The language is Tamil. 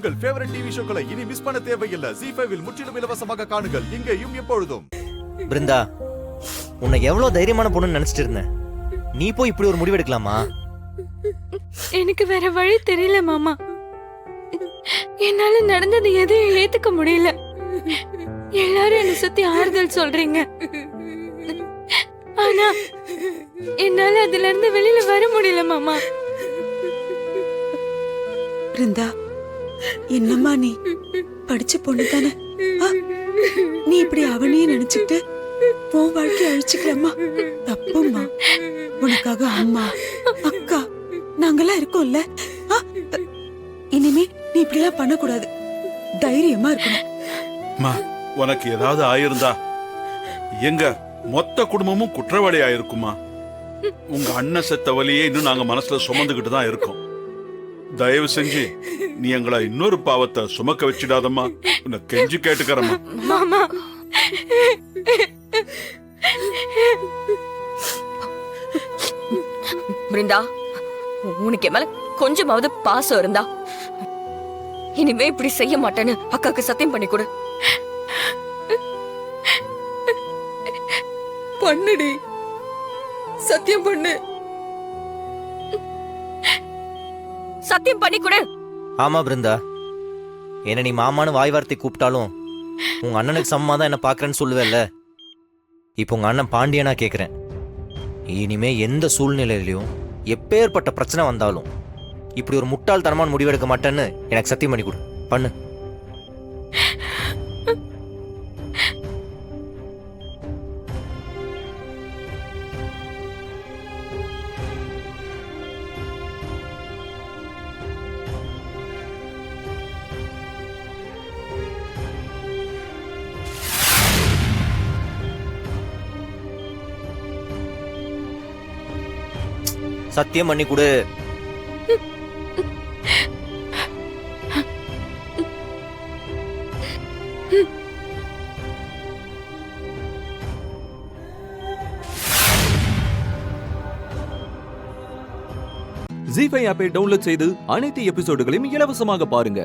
உங்கள் ஃபேவரட் டிவி ஷோக்களை இனி மிஸ் பண்ண தேவையில்லை. ZEE5 இல் முற்றிலும் இலவசமாக காணுங்கள். இங்கேயும் எப்பொழுதும். பிருந்தா, உன்னை எவ்வளவு தைரியமான பொண்ணுன்னு நினைச்சிட்டு இருந்தேன். நீ போய் இப்படி ஒரு முடிவு எடுக்கலாமா? எனக்கு வேற வழி தெரியல மாமா. என்னால நடந்தது எதையும் ஏத்துக்க முடியல. எல்லாரும் என்ன சுத்தி ஆறுதல் சொல்றீங்க, ஆனா என்னால அதுல இருந்து வெளியில வர முடியல மாமா. பிருந்தா, என்னம்மா நீ படிச்ச பொண்ணு தானே? நீ இப்படி அவனையே நினைச்சுட்டு உன் வாழ்க்கைய அழிச்சுக்கிறம்மா. தப்பும்மா. உனக்காக அம்மா அக்கா நாங்கெல்லாம் இருக்கோம்ல. இனிமே நீ இப்படிலாம் பண்ணக்கூடாது. தைரியமா இருக்கணும். உனக்கு ஏதாவது ஆயிருந்தா எங்க மொத்த குடும்பமும் குற்றவாளி ஆயிருக்குமா? உங்க அண்ணன் செத்த வலியே இன்னும் நாங்க மனசுல சுமந்துகிட்டு தான் இருக்கோம். தயவு செஞ்சு நீ எங்களை இன்னொரு பாவத்தை சுமக்க வச்சிடாதம்மா. உன்னை கெஞ்சி கேட்டுக்கிறம்மா. மாமா, பிருந்தா, உனக்கு என் மேல கொஞ்சமாவது பாசம் இருந்தா இனிமே இப்படி செய்ய மாட்டேன்னு அக்காக்கு சத்தியம் பண்ணி கொடு. பண்ணுடி, சத்தியம் பண்ணு. சத்தியம் பண்ணி கொடு. ஆமா பிருந்தா, என்ன நீ மாமான்னு வாய் வார்த்தை கூப்பிட்டாலும் உங்க அண்ணனுக்கு சமமா தான் என்ன பாக்குறேன்னு சொல்லுவேல்ல. இப்போ உங்க அண்ணன் பாண்டியனா கேக்குறேன். இனிமே எந்த சூழ்நிலையிலையும் எப்பேற்பட்ட பிரச்சனை வந்தாலும் இப்படி ஒரு முட்டாள்தனமான முடிவெடுக்க மாட்டேன்னு எனக்கு சத்தியம் பண்ணி கொடு. பண்ணு. சத்தியம் பண்ணி கொடு. ZEE5 ஆப்பை டவுன்லோட் செய்து அனைத்து எபிசோடுகளையும் இலவசமாக பாருங்க.